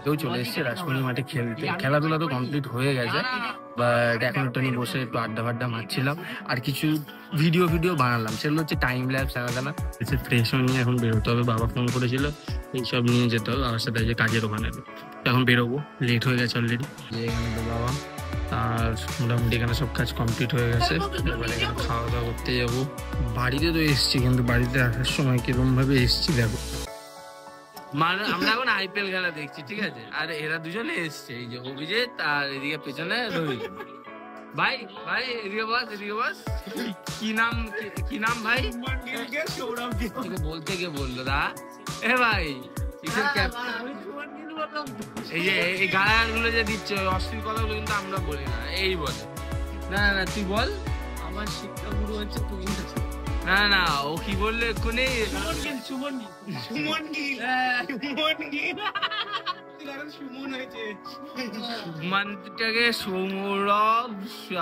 কেউ চলে এসছে রাজমণি মাঠে খেলতে। খেলাধুলা তো কমপ্লিট হয়ে গেছে, বাট এখন একটু বসে একটু আড্ডা ফাড্ডা মারছিলাম আর কিছু ভিডিও বানালাম, সেগুলো হচ্ছে টাইম ল্যাপস আলাদা এসে ফ্রেশ নিয়ে এখন বেরোতে হবে। বাবা ফোন করেছিল এইসব নিয়ে যেতে হবে বাবার সাথে, যে কাজের ওখানে এখন বেরোবো, লেট হয়ে গেছে অলরেডি। যে এখানে তো বাবা আর মোটামুটি এখানে সব কাজ কমপ্লিট হয়ে গেছে, এবার এখানে খাওয়া দাওয়া করতে যাবো। বাড়িতে তো এসছি, কিন্তু বাড়িতে আসার সময় কিরকম ভাবে এসছি দেখো। মানে আমরা এখন আইপিএল খেলা দেখছি, ঠিক আছে, আর এরা দুজনে এসছে, এই যে অভিজিৎ আর এদিকে পেছনে রবি। ভাই ভাই এদিকে বস কি নাম ভাই? তোকে বলতে কে বললো দা? এ ভাই এই যে এই গালাগালগুলো যে দিচ্ছে অশ্লীল কথাগুলো কিন্তু আমরা বলি না, এই বলে। না না তুই বল। আমার শিক্ষা গুরু হচ্ছে তুই। না ও কি বললো এক্ষুনি? সুমনটাকে সৌরভ,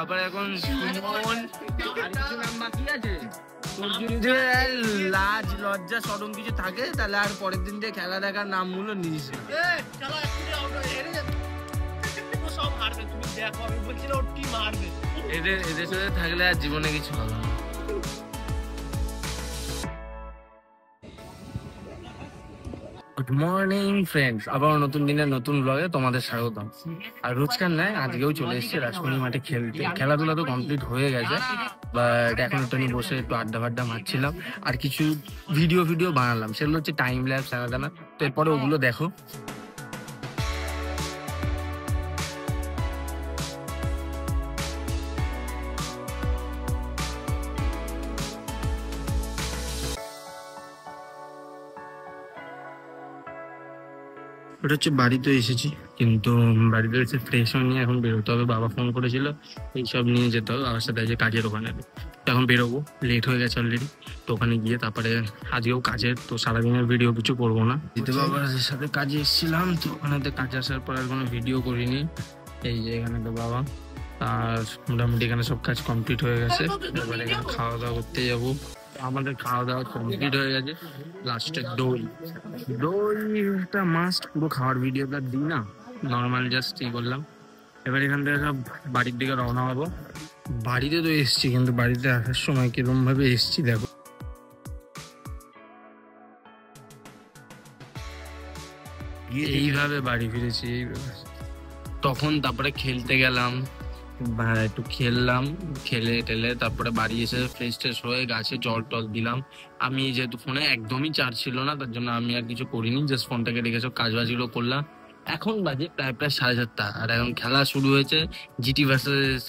আবার এখন সুমন, নাম বাকি আছে। তোর যদি লাজ লজ্জা সরম কিছু থাকে তাহলে আর পরের দিন দিয়ে খেলা দেখার নামগুলো নিস না। এদের সাথে থাকলে আর জীবনে কিছু হবে না। গুড মর্নিং ফ্রেন্ডস, আবার নতুন দিনের নতুন ব্লগে তোমাদের স্বাগতম। আর রোজকার নয়, আজকেও চলে এসছে রাজমণি মাঠে খেলতে। খেলাধুলা তো কমপ্লিট হয়ে গেছে, বাট এখন একটু বসে একটু আড্ডা ফাড্ডা মারছিলাম আর কিছু ভিডিও বানালাম, সেগুলো হচ্ছে টাইম ল্যাপস আলাদা। তো এরপরে ওগুলো দেখো। ওটা হচ্ছে বাড়িতে এসেছি, কিন্তু বাড়িতে এসে ফ্রেশ নিয়ে এখন বেরোতে হবে। বাবা ফোন করেছিল এইসব নিয়ে যেতে হবে বাবার সাথে, যে কাজের ওখানে এখন বেরোবো, লেট হয়ে গেছে অলরেডি। তো ওখানে গিয়ে তারপরে আজকেও কাজের, তো সারাদিনের ভিডিও কিছু করবো না। দিতে বাবার সাথে কাজে এসেছিলাম, তো ওখানে কাজে আসার পর আর কোনো ভিডিও করিনি। এই যে এখানে তো বাবা আর মোটামুটি এখানে সব কাজ কমপ্লিট হয়ে গেছে, এবার এখানে খাওয়া দাওয়া করতে যাবো। আমাদের খাওয়া দাওয়া কমপ্লিট হয়ে গেছে, লাস্টে দইটা মাস্ট। পুরো খাওয়ার ভিডিওটা দিই না, নর্মাল জাস্ট এই করলাম। এবার এখান থেকে সব বাড়ির দিকে রওনা হবো। বাড়িতে তো এসছি, কিন্তু বাড়িতে আসার সময় কিরকম ভাবে এসছি দেখো। এইভাবে বাড়ি ফিরেছি, তখন তারপরে খেলতে গেলাম, একটু খেললাম, খেলে টেলে তারপরে বাড়ি এসে ফ্রেশ ট্রেশ হয়ে গাছে জল টল দিলাম। আমি যেহেতু ফোনে একদমই চার্জ ছিল না, তার জন্য আমি আর কিছু করিনি, জাস্ট ফোনটাকে রেখে সব কাজ বাজগুলো করলাম। এখন বাজে প্রায় 7:30, আর এখন খেলা শুরু হয়েছে জিটি ভার্সেস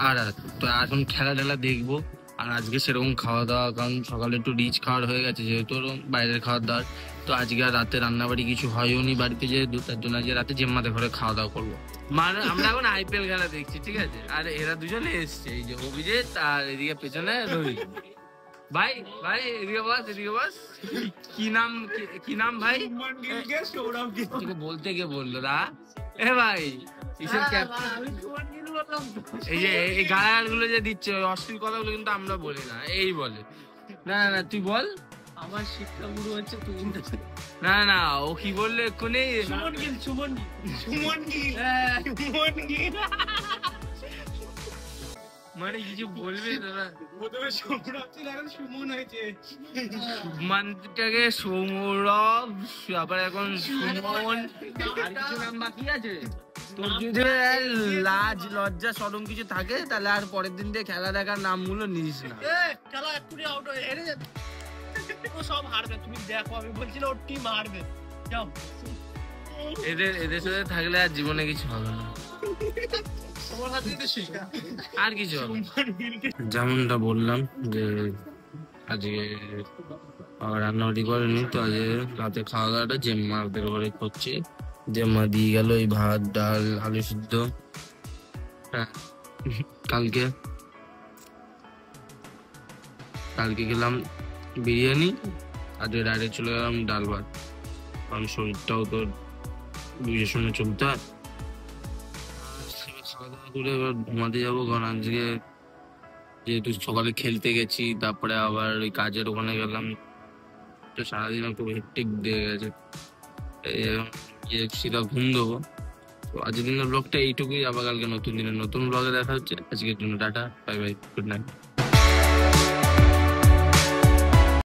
আর। তো এখন খেলা টেলা দেখবো। আর আজকে সেরকম খাওয়া দাওয়া, কারণ সকালে একটু রিচ খাওয়ার হয়ে গেছে যেহেতু বাইরের খাওয়ার দাওয়ার, তো আজকে আর রাতে রান্নাবাড়ি কিছু হয়ও নি বাড়িতে, যেহেতু তার জন্য আজকে রাতে জেম্মাতে ঘরে খাওয়া দাওয়া করবো। মানে আমরা এখন আইপিএল খেলা দেখছি, ঠিক আছে, আর এরা দুজনে এসছে, এই যে অভিজিৎ আর এদিকে পেছনে রবি। ভাই ভাই এদিকে বস কি নাম ভাই? তোকে বলতে কে বললো দা? এ ভাই এই যে এই গালাগালগুলো যে দিচ্ছে অশ্লীল কথাগুলো কিন্তু আমরা বলি না, এই বলে। না তুই বল। আমার শিক্ষা গুরু হচ্ছে তুই। না ও কি বললো এক্ষুনি? মানে কিছু বলবে দাদা? সুমনটাকে সৌরভ, আবার এখন সুমন, আর কিছু নাম বাকি আছে। তোর যদি লাজ লজ্জা সরম কিছু থাকে তাহলে আর পরের দিন দিয়ে খেলা দেখার নামগুলো নিস না। খেলা এক্ষুনি আউট হয়ে সব হারবে, তুমি দেখো, আমি বলছি না ওর টিম হারবে। যাও, এদের সাথে থাকলে আর জীবনে কিছু হবে না, আর কিছু হবে। যেমনটা বললাম যে আজকে রান্নাবাড়ি করেনি, তো আজকে রাতে খাওয়া দাওয়াটা জেম্মাদের ঘরে করছি। জেম্মা দিয়ে গেল এই ভাত ডাল আলু সিদ্ধ। হ্যাঁ, কালকে গেলাম বিরিয়ানি, আজকে ডাইরেক্ট চলে গেলাম ডাল ভাত, কারণ শরীরটাও তো বুঝে শুনে চলতে হয়। খাওয়া দাওয়া করে এবার ঘুমাতে যাবো, কারণ আজকে যেহেতু সকালে খেলতে গেছি, তারপরে আবার ওই কাজের ওখানে গেলাম, তো সারাদিন একটু হেক্টিক দিয়ে গেছে। গিয়ে সিধা ঘুম দেবো। তো আজকের দিনের ব্লগটা এইটুকুই, আবার কালকে নতুন দিনের নতুন ব্লগে দেখা হচ্ছে। আজকের জন্য tata, bye bye, good night.